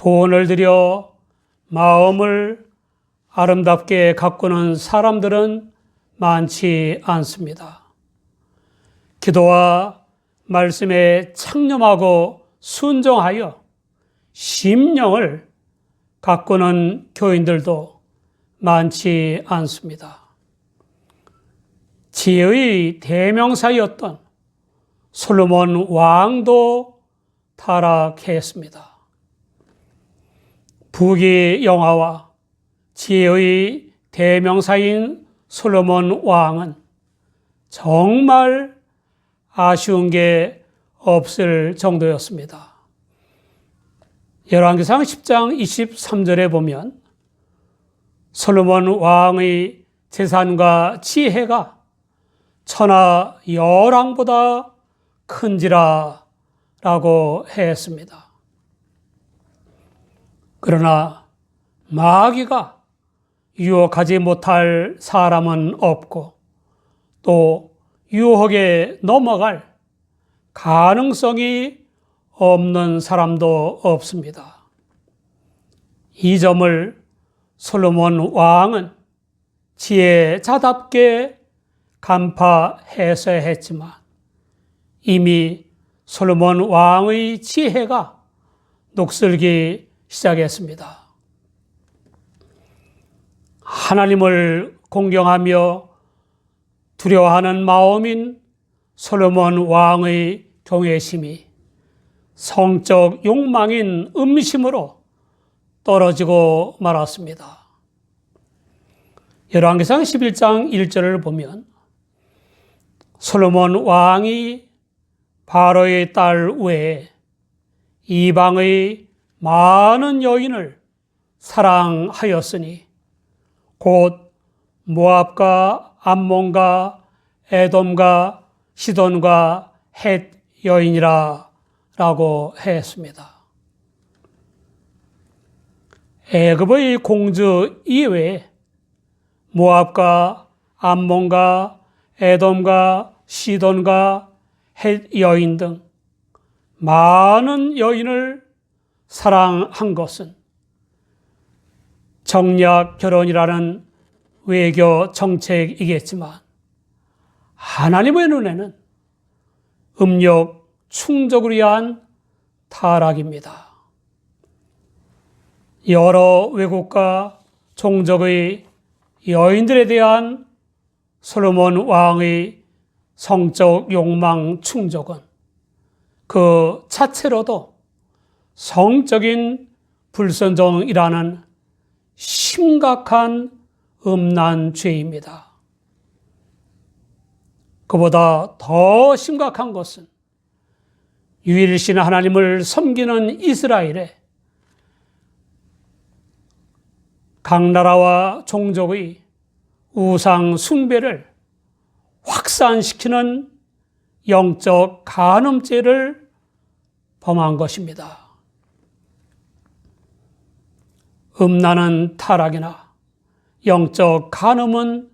돈을 들여 마음을 아름답게 가꾸는 사람들은 많지 않습니다. 기도와 말씀에 창념하고 순종하여 심령을 가꾸는 교인들도 많지 않습니다. 지혜의 대명사였던 솔로몬 왕도 타락했습니다. 부귀영화와 지혜의 대명사인 솔로몬 왕은 정말 아쉬운 게 없을 정도였습니다. 열왕기상 10장 23절에 보면 솔로몬 왕의 재산과 지혜가 천하 열왕보다 큰지라 라고 했습니다. 그러나 마귀가 유혹하지 못할 사람은 없고 또 유혹에 넘어갈 가능성이 없는 사람도 없습니다. 이 점을 솔로몬 왕은 지혜자답게 간파해서 했지만 이미 솔로몬 왕의 지혜가 녹슬기 시작했습니다. 하나님을 공경하며 두려워하는 마음인 솔로몬 왕의 경외심이 성적 욕망인 음심으로 떨어지고 말았습니다. 열왕기상 11장 1절을 보면 솔로몬 왕이 바로의 딸 외에 이방의 많은 여인을 사랑하였으니 곧 모압과 암몬과 에돔과 시돈과 헷 여인이라 라고 했습니다. 애굽의 공주 이외에 모압과 암몬과 에돔과 시돈과 헷 여인 등 많은 여인을 사랑한 것은 정략 결혼이라는 외교 정책이겠지만 하나님의 눈에는 음욕 충족을 위한 타락입니다. 여러 외국과 종족의 여인들에 대한 솔로몬 왕의 성적 욕망 충족은 그 자체로도 성적인 불순종이라는 심각한 음란 죄입니다. 그보다 더 심각한 것은 유일신 하나님을 섬기는 이스라엘에 각 나라와 종족의 우상 숭배를 확산시키는 영적 간음죄를 범한 것입니다. 음란은 타락이나 영적 간음은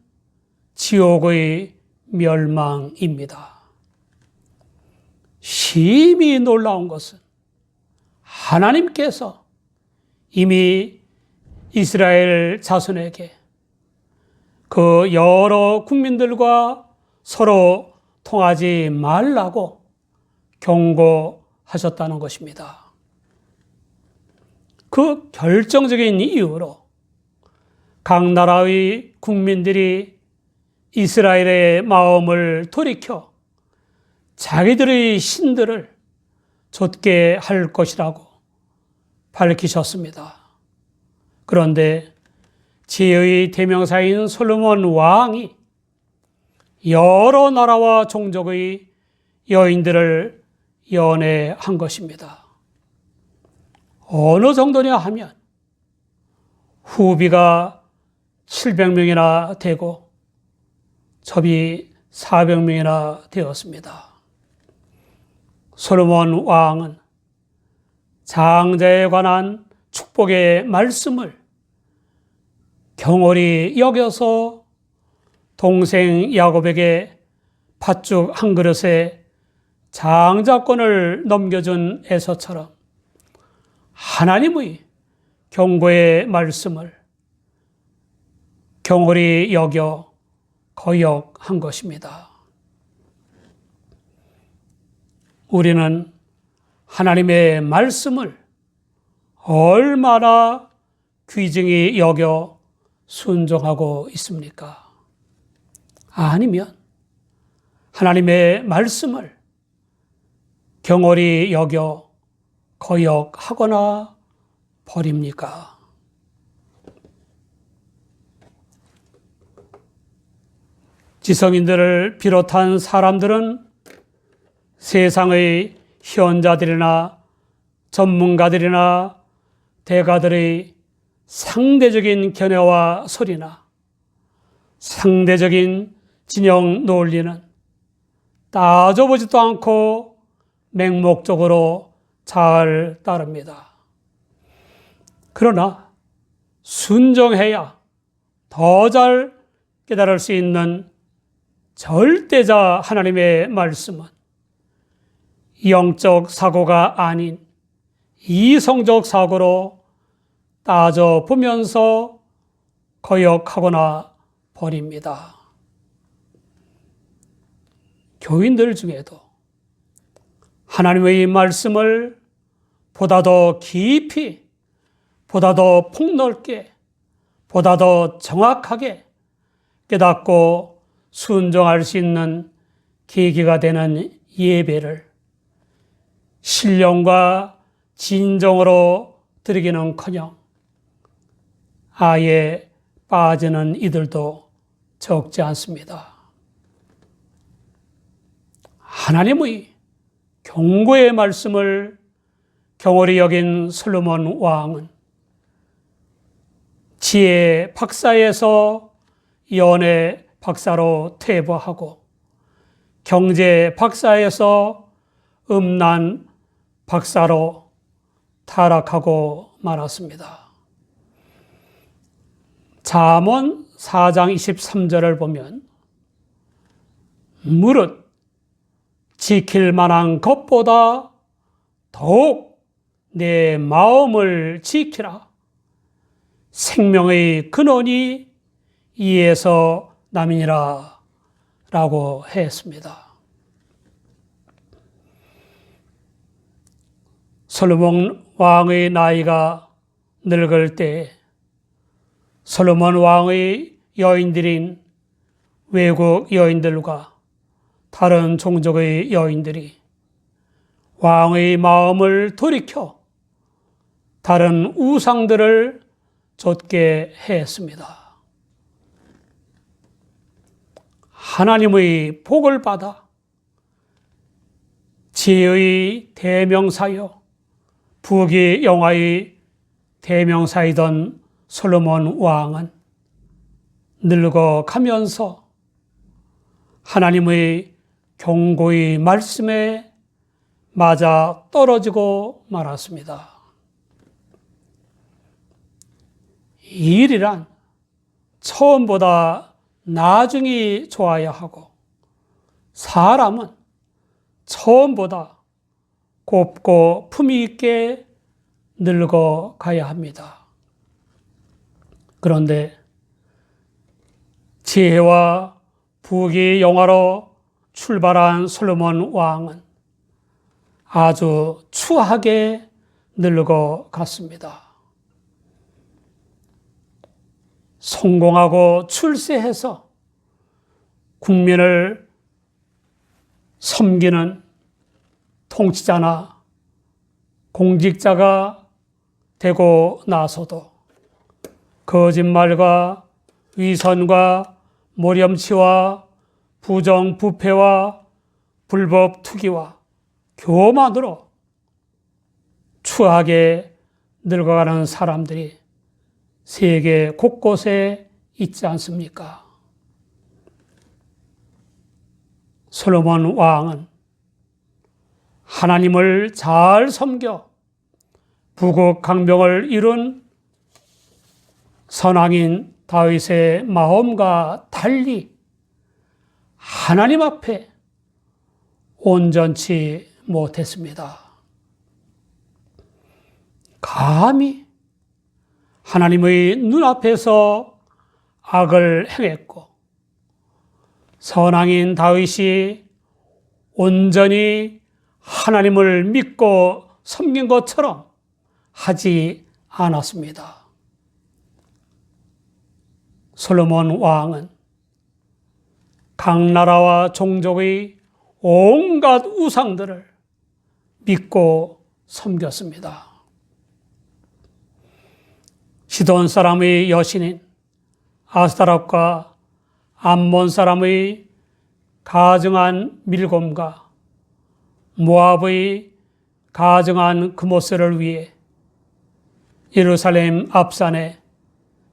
지옥의 멸망입니다. 심히 놀라운 것은 하나님께서 이미 이스라엘 자손에게 그 여러 국민들과 서로 통하지 말라고 경고하셨다는 것입니다. 그 결정적인 이유로 각 나라의 국민들이 이스라엘의 마음을 돌이켜 자기들의 신들을 좇게 할 것이라고 밝히셨습니다. 그런데 지혜의 대명사인 솔로몬 왕이 여러 나라와 종족의 여인들을 연애한 것입니다. 어느 정도냐 하면 후비가 700명이나 되고 접이 400명이나 되었습니다. 솔로몬 왕은 장자에 관한 축복의 말씀을 경홀히 여겨서 동생 야곱에게 팥죽 한 그릇에 장자권을 넘겨준 에서처럼 하나님의 경고의 말씀을 경홀히 여겨 거역한 것입니다. 우리는 하나님의 말씀을 얼마나 귀중히 여겨 순종하고 있습니까? 아니면 하나님의 말씀을 경홀히 여겨 거역하거나 버립니까? 지성인들을 비롯한 사람들은 세상의 현자들이나 전문가들이나 대가들의 상대적인 견해와 소리나 상대적인 진영 논리는 따져보지도 않고 맹목적으로 잘 따릅니다. 그러나 순종해야 더 잘 깨달을 수 있는 절대자 하나님의 말씀은 영적 사고가 아닌 이성적 사고로 따져보면서 거역하거나 버립니다. 교인들 중에도 하나님의 말씀을 보다 더 깊이, 보다 더 폭넓게, 보다 더 정확하게 깨닫고 순종할 수 있는 계기가 되는 예배를 신령과 진정으로 드리기는커녕 아예 빠지는 이들도 적지 않습니다. 하나님의 경고의 말씀을 경홀히 여긴 솔로몬 왕은 지혜 박사에서 연애 박사로 퇴보하고 경제 박사에서 음란 박사로 타락하고 말았습니다. 잠언 4장 23절을 보면 무릇 지킬 만한 것보다 더욱 내 마음을 지키라. 생명의 근원이 이에서 남이니라 라고 했습니다. 솔로몬 왕의 나이가 늙을 때 솔로몬 왕의 여인들인 외국 여인들과 다른 종족의 여인들이 왕의 마음을 돌이켜 다른 우상들을 좇게 했습니다. 하나님의 복을 받아 지혜의 대명사요 부귀 영화의 대명사이던 솔로몬 왕은 늙어가면서 하나님의 경고의 말씀에 맞아 떨어지고 말았습니다. 이 일이란 처음보다 나중이 좋아야 하고 사람은 처음보다 곱고 품위 있게 늙어가야 합니다. 그런데 지혜와 부귀 영화로 출발한 솔로몬 왕은 아주 추하게 늙어갔습니다. 성공하고 출세해서 국민을 섬기는 통치자나 공직자가 되고 나서도 거짓말과 위선과 모렴치와 부정부패와 불법 투기와 교만으로 추하게 늙어가는 사람들이 세계 곳곳에 있지 않습니까? 솔로몬 왕은 하나님을 잘 섬겨 부국강병을 이룬 선왕인 다윗의 마음과 달리 하나님 앞에 온전치 못했습니다. 감히 하나님의 눈앞에서 악을 행했고 선왕인 다윗이 온전히 하나님을 믿고 섬긴 것처럼 하지 않았습니다. 솔로몬 왕은 각 나라와 종족의 온갖 우상들을 믿고 섬겼습니다. 시돈 사람의 여신인 아스타롯과 암몬 사람의 가증한 밀곰과 모압의 가증한 그모스를 위해 예루살렘 앞산에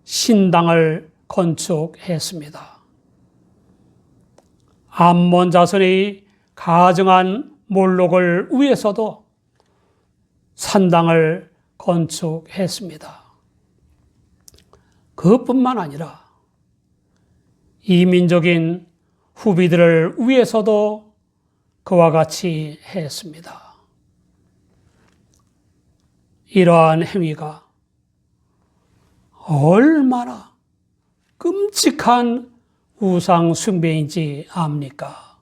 신당을 건축했습니다. 암몬 자손의 가증한 몰록을 위해서도 산당을 건축했습니다. 그것뿐만 아니라 이민족인 후비들을 위해서도 그와 같이 했습니다. 이러한 행위가 얼마나 끔찍한 우상 숭배인지 압니까?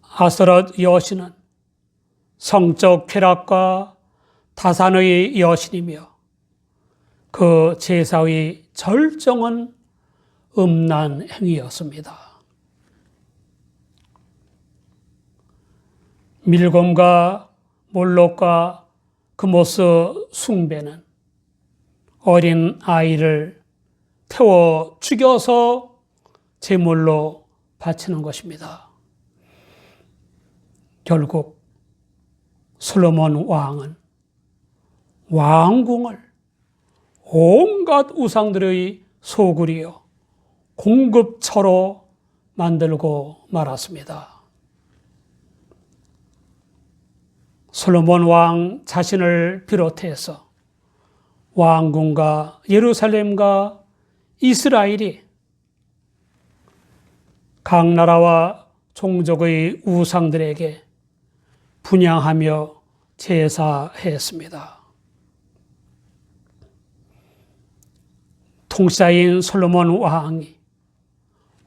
아스터롯 여신은 성적 쾌락과 타산의 여신이며 그 제사의 절정은 음란 행위였습니다. 밀곰과 몰록과 그모스 숭배는 어린 아이를 태워 죽여서 제물로 바치는 것입니다. 결국 솔로몬 왕은 왕궁을 온갖 우상들의 소굴이요 공급처로 만들고 말았습니다. 솔로몬 왕 자신을 비롯해서 왕궁과 예루살렘과 이스라엘이 각 나라와 종족의 우상들에게 분향하며 제사했습니다. 통치자인 솔로몬 왕이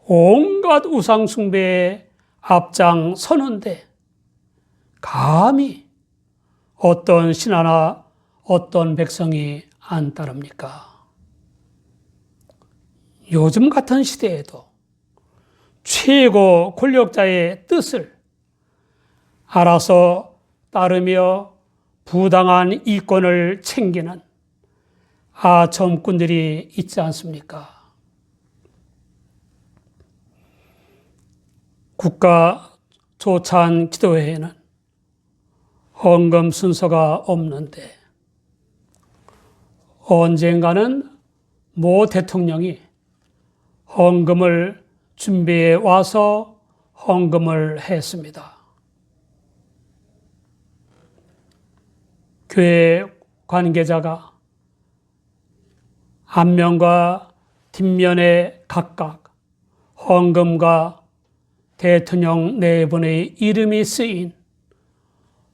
온갖 우상 숭배에 앞장서는데 감히 어떤 신하나 어떤 백성이 안 따릅니까? 요즘 같은 시대에도 최고 권력자의 뜻을 알아서 따르며 부당한 이권을 챙기는 아첨꾼들이 있지 않습니까? 국가 조찬 기도회에는 헌금 순서가 없는데 언젠가는 모 대통령이 헌금을 준비해 와서 헌금을 했습니다. 교회 관계자가 앞면과 뒷면에 각각 헌금과 대통령 네 분의 이름이 쓰인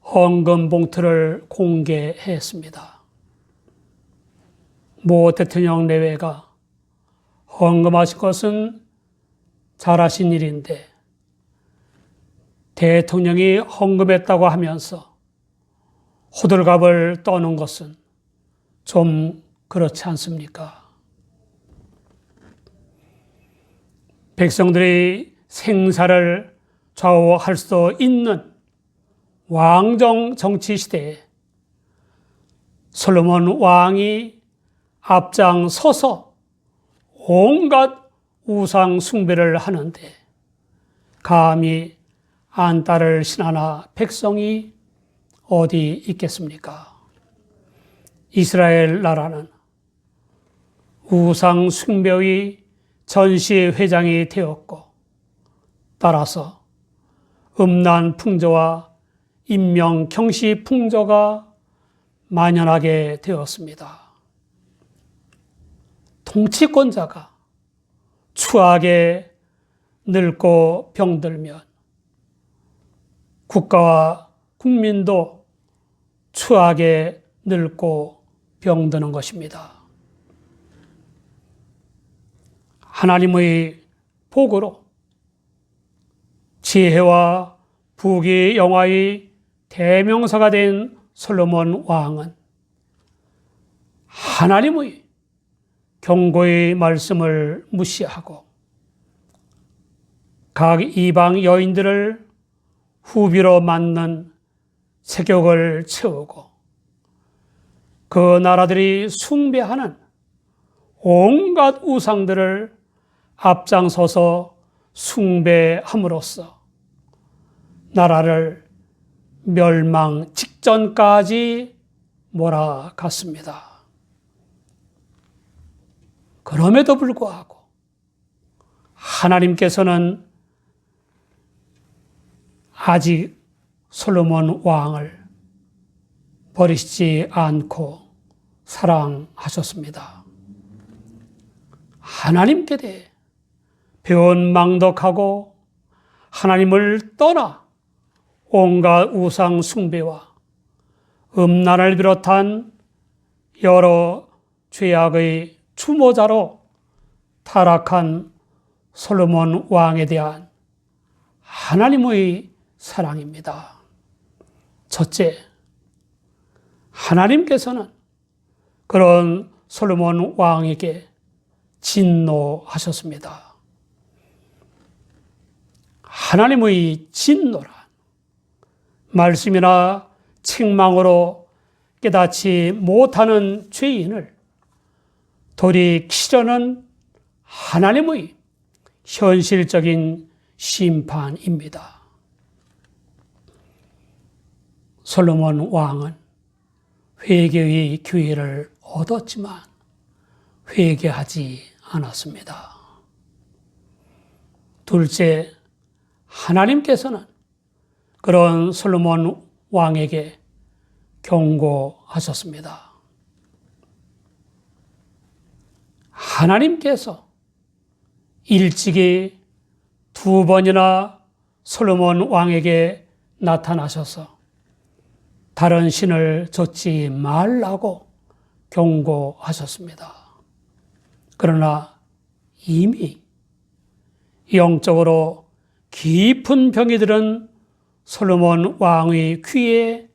헌금 봉투를 공개했습니다. 모 대통령 내외가 헌금하신 것은 잘하신 일인데 대통령이 헌금했다고 하면서 호들갑을 떠는 것은 좀 그렇지 않습니까? 백성들의 생사를 좌우할 수 있는 왕정 정치 시대에 솔로몬 왕이 앞장서서 온갖 우상 숭배를 하는데 감히 안 따를 신하나 백성이 어디 있겠습니까? 이스라엘 나라는 우상 숭배의 전시회장이 되었고 따라서 음란 풍조와 인명 경시 풍조가 만연하게 되었습니다. 통치권자가 추하게 늙고 병들면 국가와 국민도 추하게 늙고 병드는 것입니다. 하나님의 복으로 지혜와 부귀 영화의 대명사가 된 솔로몬 왕은 하나님의 경고의 말씀을 무시하고 각 이방 여인들을 후비로 맞는 세격을 채우고 그 나라들이 숭배하는 온갖 우상들을 앞장서서 숭배함으로써 나라를 멸망 직전까지 몰아갔습니다. 그럼에도 불구하고 하나님께서는 아직 솔로몬 왕을 버리시지 않고 사랑하셨습니다. 하나님께 대해 배은망덕하고 하나님을 떠나 온갖 우상 숭배와 음란을 비롯한 여러 죄악의 추모자로 타락한 솔로몬 왕에 대한 하나님의 사랑입니다. 첫째, 하나님께서는 그런 솔로몬 왕에게 진노하셨습니다. 하나님의 진노란 말씀이나 책망으로 깨닫지 못하는 죄인을 돌이키려는 하나님의 현실적인 심판입니다. 솔로몬 왕은 회개의 기회를 얻었지만 회개하지 않았습니다. 둘째, 하나님께서는 그런 솔로몬 왕에게 경고하셨습니다. 하나님께서 일찍이 2번이나 솔로몬 왕에게 나타나셔서 다른 신을 좇지 말라고 경고하셨습니다. 그러나 이미 영적으로 깊은 병이 들은 솔로몬 왕의 귀에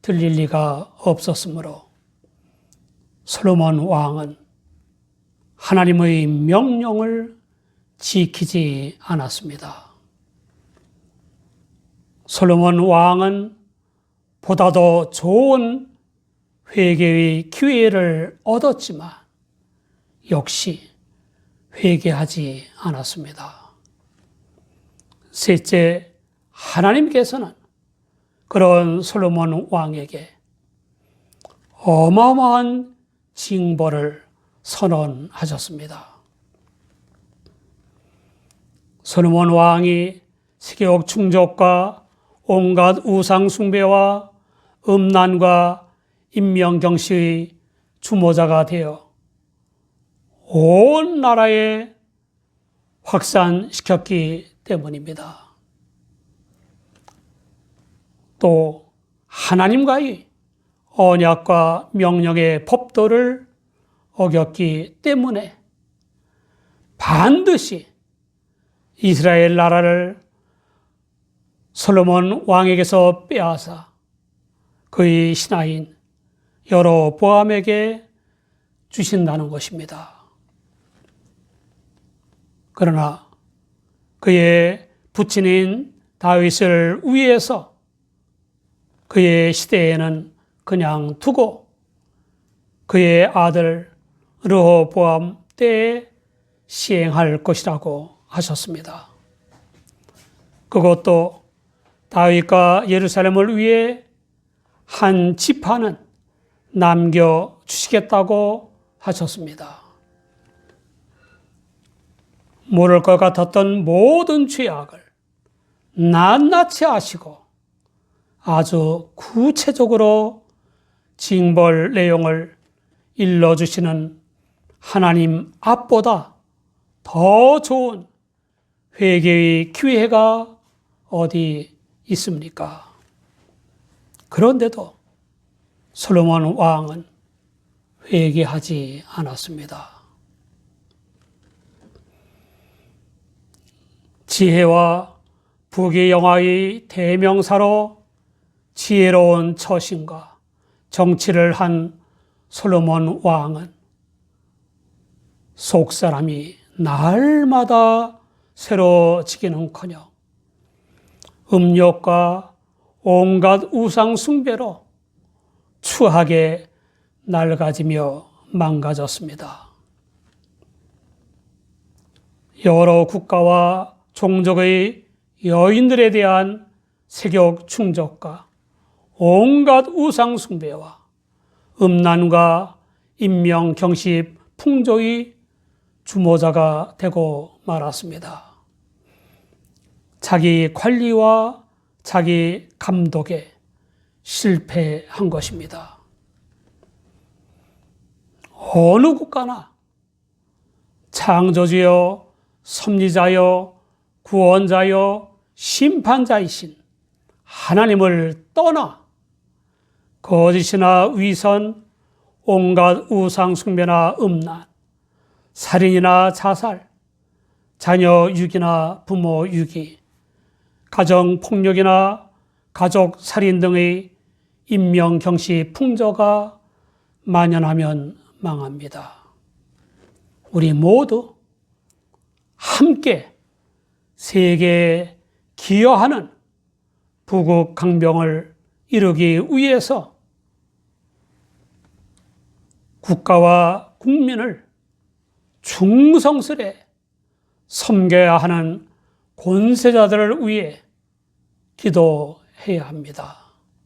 들릴 리가 없었으므로 솔로몬 왕은 하나님의 명령을 지키지 않았습니다. 솔로몬 왕은 보다 더 좋은 회개의 기회를 얻었지만 역시 회개하지 않았습니다. 셋째, 하나님께서는 그런 솔로몬 왕에게 어마어마한 징벌을 선언하셨습니다. 솔로몬 왕이 세계적 충족과 온갖 우상 숭배와 음란과 인명경시의 주모자가 되어 온 나라에 확산시켰기 때문입니다. 또 하나님과의 언약과 명령의 법도를 어겼기 때문에 반드시 이스라엘 나라를 솔로몬 왕에게서 빼앗아 그의 신하인 여로보암에게 주신다는 것입니다. 그러나 그의 부친인 다윗을 위해서 그의 시대에는 그냥 두고 그의 아들 르호보암 때에 시행할 것이라고 하셨습니다. 그것도 다윗과 예루살렘을 위해 한 지파는 남겨주시겠다고 하셨습니다. 모를 것 같았던 모든 죄악을 낱낱이 아시고 아주 구체적으로 징벌 내용을 일러주시는 하나님 앞보다 더 좋은 회개의 기회가 어디 있습니까? 그런데도 솔로몬 왕은 회개하지 않았습니다. 지혜와 부귀영화의 대명사로 지혜로운 처신과 정치를 한 솔로몬 왕은 속사람이 날마다 새로지기는커녕 음욕과 온갖 우상 숭배로 추하게 낡아지며 망가졌습니다. 여러 국가와 종족의 여인들에 대한 세욕 충족과 온갖 우상 숭배와 음란과 인명 경십 풍조의 주모자가 되고 말았습니다. 자기 관리와 자기 감독에 실패한 것입니다. 어느 국가나 창조주여, 섭리자여, 구원자여, 심판자이신 하나님을 떠나 거짓이나 위선, 온갖 우상 숭배나 음란, 살인이나 자살, 자녀 유기나 부모 유기, 가정 폭력이나 가족 살인 등의 인명 경시 풍조가 만연하면 망합니다. 우리 모두 함께 세계에 기여하는 부국 강병을 이루기 위해서 국가와 국민을 충성스레 섬겨야 하는 권세자들을 위해 기도해야 합니다.